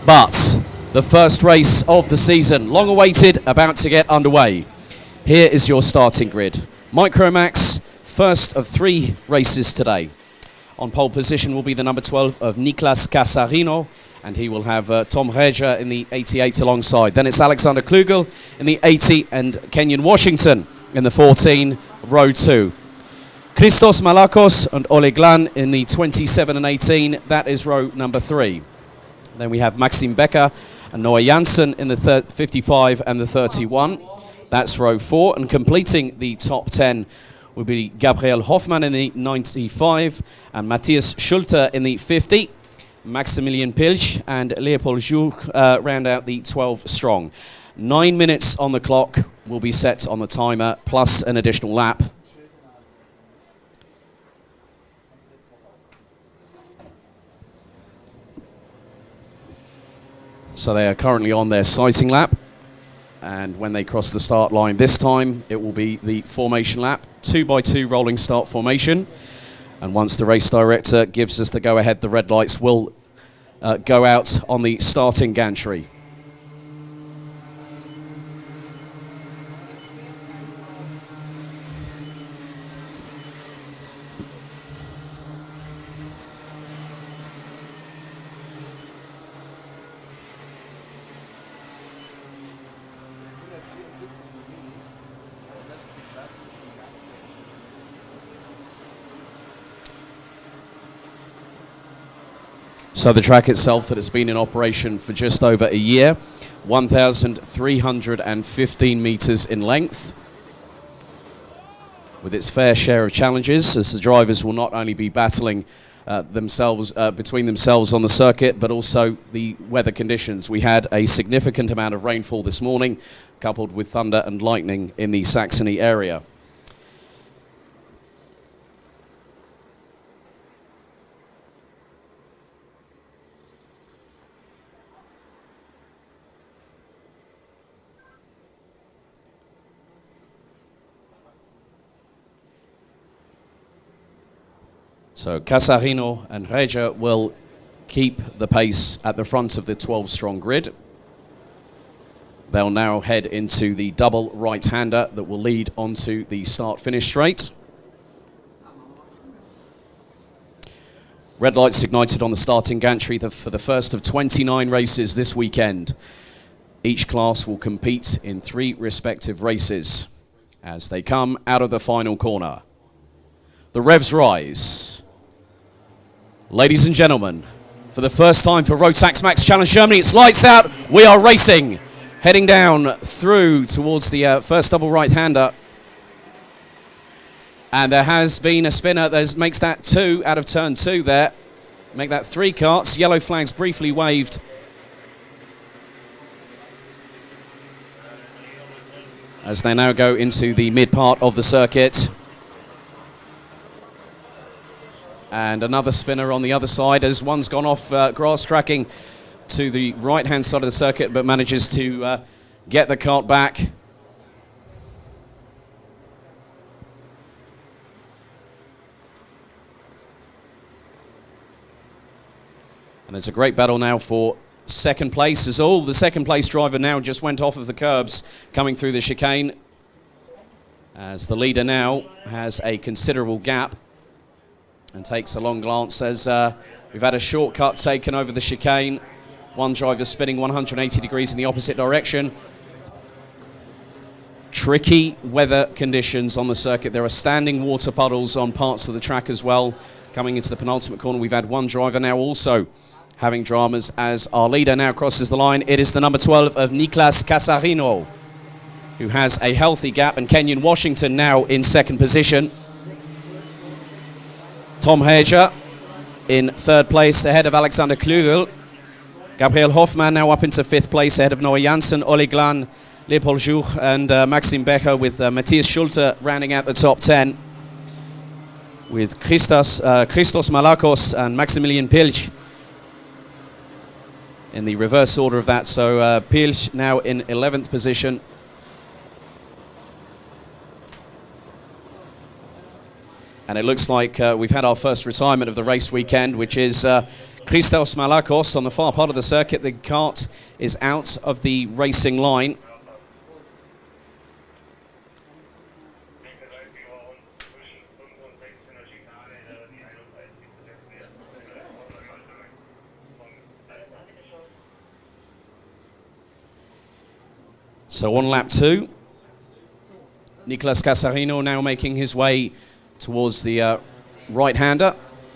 But the first race of the season, long awaited, about to get underway. Here is your starting grid. Micromax, first of 3 races today. On pole position will be the number 12 of Niklas Casarino, and he will have Tom Reger in the 88 alongside. Then it's Alexander Klugel in the 80 and Kenyon Washington in the 14, row 2. Christos Malakos and Ole Glan in the 27 and 18, that is row number 3. Then we have Maxim Becker and Noah Janssen in the 55 and the 31, that's row 4. And completing the top 10 will be Gabriel Hoffmann in the 95 and Matthias Schulte in the 50. Maximilian Pilch and Leopold Juch round out the 12 strong. 9 minutes on the clock will be set on the timer, plus an additional lap. So they are currently on their sighting lap, and when they cross the start line this time, it will be the formation lap, 2x2 rolling start formation. And once the race director gives us the go-ahead, the red lights will go out on the starting gantry. So the track itself that has been in operation for just over a year, 1,315 meters in length, with its fair share of challenges, as the drivers will not only be battling between themselves on the circuit, but also the weather conditions. We had a significant amount of rainfall this morning, coupled with thunder and lightning in the Saxony area. So Casarino and Reger will keep the pace at the front of the 12-strong grid. They'll now head into the double right-hander that will lead onto the start-finish straight. Red lights ignited on the starting gantry for the first of 29 races this weekend. Each class will compete in 3 respective races as they come out of the final corner. The revs rise. Ladies and gentlemen, for the first time for Rotax Max Challenge Germany, it's lights out, we are racing. Heading down through towards the first double right-hander. And there has been a spinner that makes that 2 out of turn 2 there. Make that 3 carts, yellow flags briefly waved. As they now go into the mid part of the circuit. And another spinner on the other side as one's gone off grass tracking to the right-hand side of the circuit, but manages to get the cart back. And there's a great battle now for second place, as all the second place driver now just went off of the curbs coming through the chicane, as the leader now has a considerable gap and takes a long glance as we've had a shortcut taken over the chicane. One driver spinning 180 degrees in the opposite direction. Tricky weather conditions on the circuit. There are standing water puddles on parts of the track as well. Coming into the penultimate corner, we've had one driver now also having dramas as our leader now crosses the line. It is the number 12 of Niklas Casarino, who has a healthy gap, and Kenyon Washington now in second position. Tom Reger in third place ahead of Alexander Klugel. Gabriel Hoffmann now up into 5th place ahead of Noah Janssen, Ole Glan, Leopold Juch and Maxim Becker, with Matthias Schulte rounding out the top 10. With Christos Malakos and Maximilian Pilch in the reverse order of that. So Pilch now in 11th position. And it looks like we've had our first retirement of the race weekend, which is Christos Malakos on the far part of the circuit. The kart is out of the racing line. So on lap 2, Nicolas Casarino now making his way towards the right-hander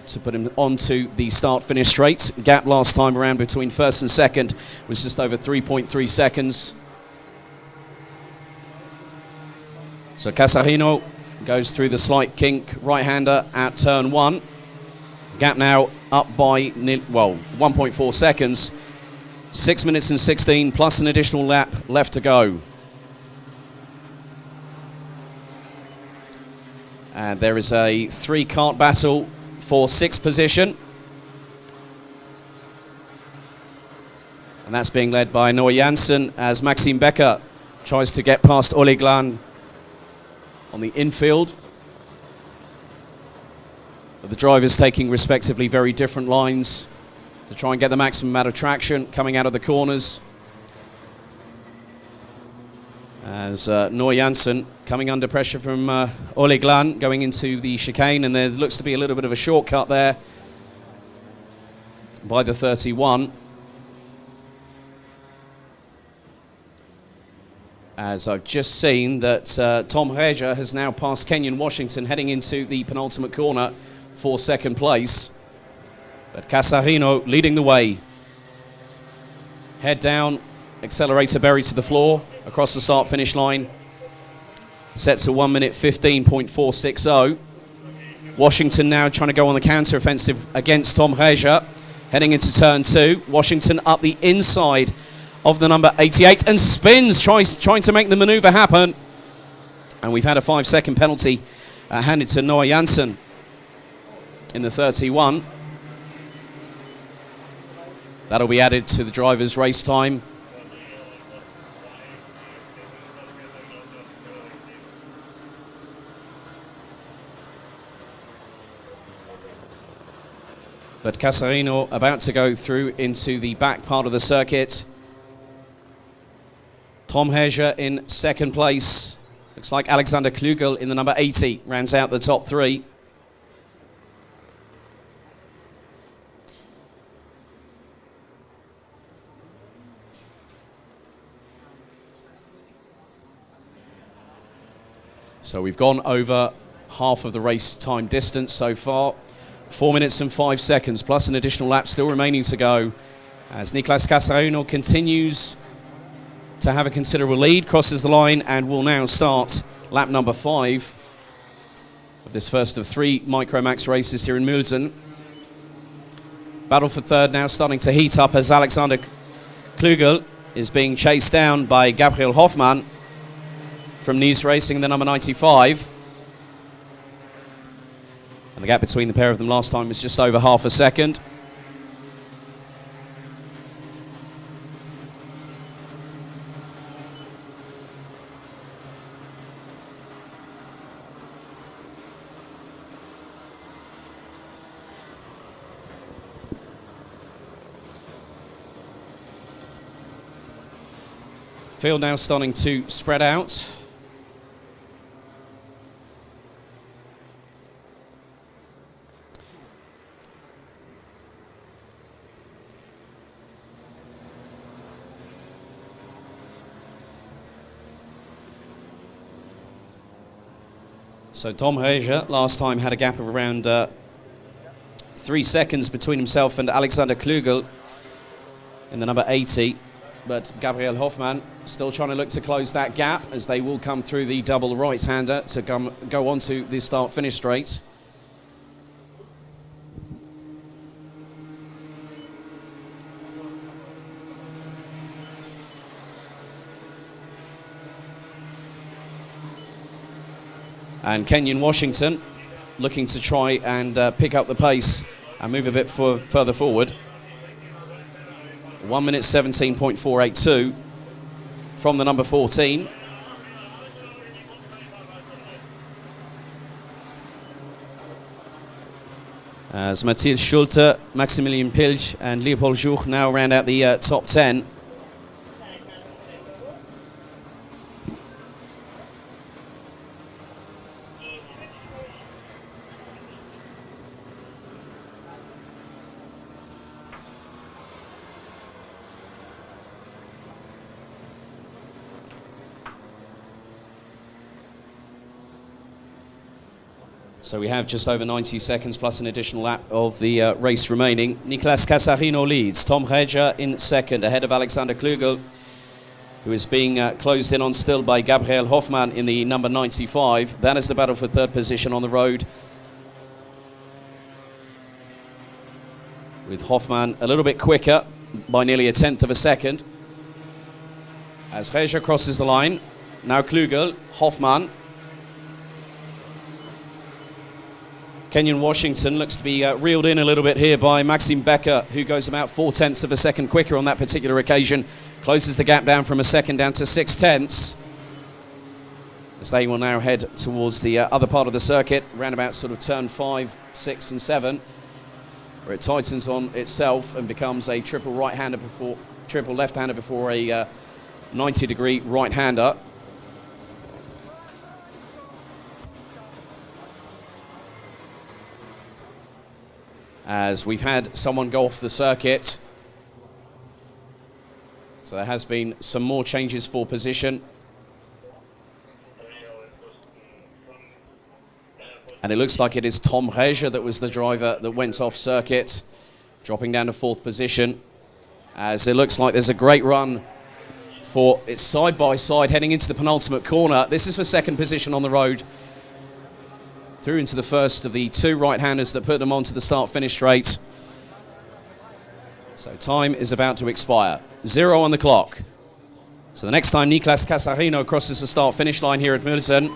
to put him onto the start-finish straight. Gap last time around between first and second was just over 3.3 seconds. So Casarino goes through the slight kink right-hander at turn 1. Gap now up by, 1.4 seconds. 6 minutes and 16 plus an additional lap left to go. And there is a 3-kart battle for 6th position. And that's being led by Noah Janssen as Maxime Becker tries to get past Ole Glan on the infield. But the drivers taking respectively very different lines to try and get the maximum amount of traction coming out of the corners. As Noah Janssen coming under pressure from Ole Glan going into the chicane, and there looks to be a little bit of a shortcut there by the 31. As I've just seen that Tom Reger has now passed Kenyon Washington heading into the penultimate corner for second place. But Casarino leading the way. Head down, accelerator buried to the floor, across the start-finish line. Sets a 1 minute 15.460. Washington now trying to go on the counter-offensive against Tom Reger. Heading into turn 2. Washington up the inside of the number 88 and spins, trying to make the maneuver happen. And we've had a 5-second penalty handed to Noah Janssen in the 31. That'll be added to the driver's race time. But Casarino about to go through into the back part of the circuit. Tom Reger in second place. Looks like Alexander Klugel in the number 80 rounds out the top 3. So we've gone over half of the race time distance so far. 4 minutes and 5 seconds plus an additional lap still remaining to go as Nicolas Casarino continues to have a considerable lead, crosses the line and will now start lap number 5 of this first of 3 Micromax races here in Muelsen. Battle for third now starting to heat up as Alexander Klugel is being chased down by Gabriel Hoffmann from Nice Racing, the number 95. And the gap between the pair of them last time was just over half a second. Field now starting to spread out. So Tom Reger last time had a gap of around 3 seconds between himself and Alexander Klugel in the number 80. But Gabriel Hoffmann still trying to look to close that gap as they will come through the double right-hander to go on to the start-finish straight. And Kenyon Washington looking to try and pick up the pace and move a bit further forward. 1 minute 17.482 from the number 14. As Matthias Schulte, Maximilian Pilch and Leopold Juch now round out the top 10. So we have just over 90 seconds plus an additional lap of the race remaining. Nicolas Casarino leads. Tom Reger in second, ahead of Alexander Klugel, who is being closed in on still by Gabriel Hoffmann in the number 95. That is the battle for third position on the road, with Hoffmann a little bit quicker by nearly a tenth of a second. As Reger crosses the line, now Klugel, Hoffmann. Kenyon Washington looks to be reeled in a little bit here by Maxime Becker, who goes about 4/10 of a second quicker on that particular occasion. Closes the gap down from a second down to 6/10, as they will now head towards the other part of the circuit, round about sort of turn 5, 6 and 7, where it tightens on itself and becomes a triple left-hander before a 90-degree right-hander. As we've had someone go off the circuit, so there has been some more changes for position, and it looks like it is Tom Reger that was the driver that went off circuit, dropping down to 4th position, as it looks like there's a great run for it's side by side heading into the penultimate corner. This is for 2nd position on the road, through into the first of the 2 right-handers that put them onto the start-finish straight. So time is about to expire. 0 on the clock. So the next time Nicolas Casarino crosses the start-finish line here at Muelsen,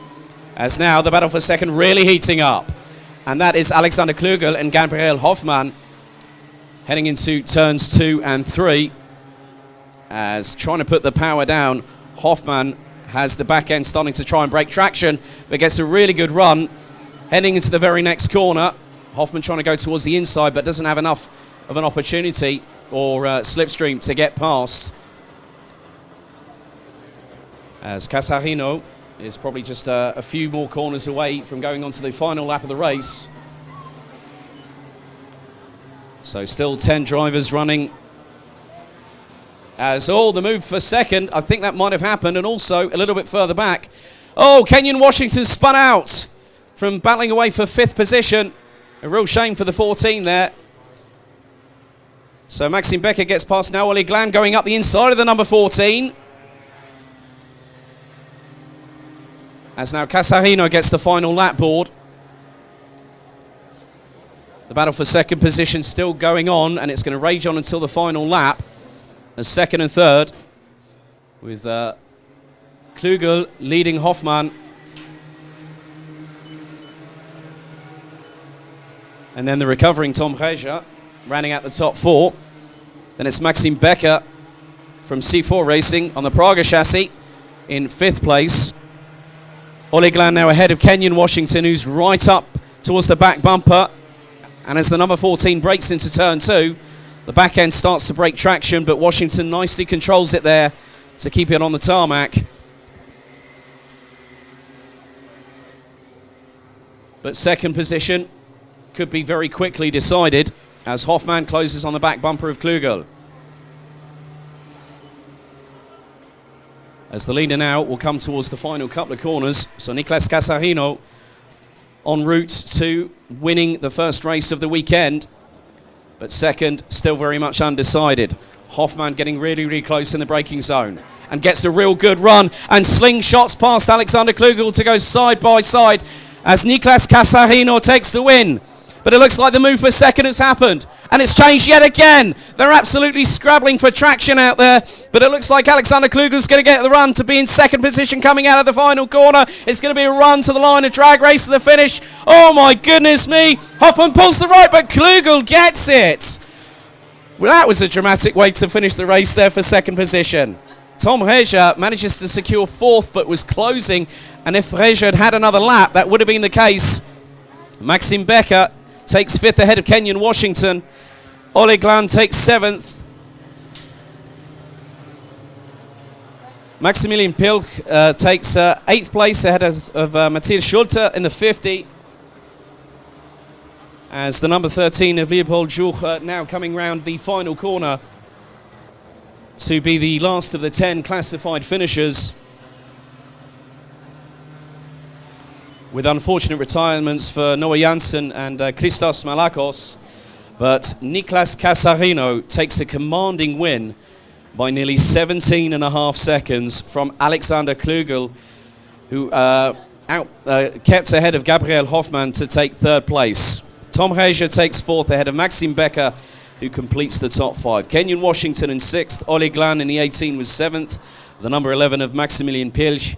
as now the battle for second really heating up. And that is Alexander Klugel and Gabriel Hoffmann heading into turns 2 and 3. As trying to put the power down, Hoffmann has the back end starting to try and break traction, but gets a really good run heading into the very next corner. Hoffmann trying to go towards the inside, but doesn't have enough of an opportunity or slipstream to get past. As Casarino is probably just a few more corners away from going on to the final lap of the race. So still 10 drivers running. As the move for second, I think that might have happened, and also a little bit further back. Kenyon Washington spun out from battling away for 5th position. A real shame for the 14 there. So Maxime Becker gets past now. Ollie Glan going up the inside of the number 14. As now Casarino gets the final lap board. The battle for 2nd position still going on, and it's going to rage on until the final lap, as 2nd and 3rd, with Klugel leading Hoffmann. And then the recovering Tom Reger running out the top 4. Then it's Maxime Becker from C4 Racing on the Praga chassis in 5th place. Ollie Glan now ahead of Kenyon Washington, who's right up towards the back bumper. And as the number 14 breaks into turn 2, the back end starts to break traction, but Washington nicely controls it there to keep it on the tarmac. But 2nd position could be very quickly decided, as Hoffmann closes on the back bumper of Klugel. As the leader now will come towards the final couple of corners, so Nicolas Casarino en route to winning the first race of the weekend, but 2nd still very much undecided. Hoffmann getting really, really close in the braking zone and gets a real good run and slingshots past Alexander Klugel to go side by side as Nicolas Casarino takes the win. But it looks like the move for 2nd has happened, and it's changed yet again. They're absolutely scrabbling for traction out there, but it looks like Alexander Klugel's going to get the run to be in 2nd position coming out of the final corner. It's going to be a run to the line, a drag race to the finish. Oh my goodness me. Hoffmann pulls the right, but Klugel gets it. Well, that was a dramatic way to finish the race there for 2nd position. Tom Reger manages to secure 4th, but was closing, and if Reger had had another lap, that would have been the case. Maxime Becker takes 5th ahead of Kenyon Washington. Ole Glan takes 7th. Maximilian Pilch takes 8th place ahead of Matthias Schulte in the 50. As the number 13 of Leopold Juch now coming round the final corner to be the last of the 10 classified finishers. With unfortunate retirements for Noah Janssen and Christos Malakos. But Niklas Casarino takes a commanding win by nearly 17.5 seconds from Alexander Klugel, who kept ahead of Gabriel Hoffmann to take 3rd place. Tom Reger takes 4th ahead of Maxime Becker, who completes the top 5. Kenyon Washington in 6th. Ole Glan in the 18 was 7th. The number 11 of Maximilian Pilch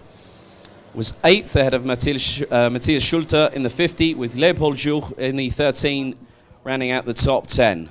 was 8th ahead of Matthias Schulte in the 50, with Leopold Juch in the 13 rounding out the top 10.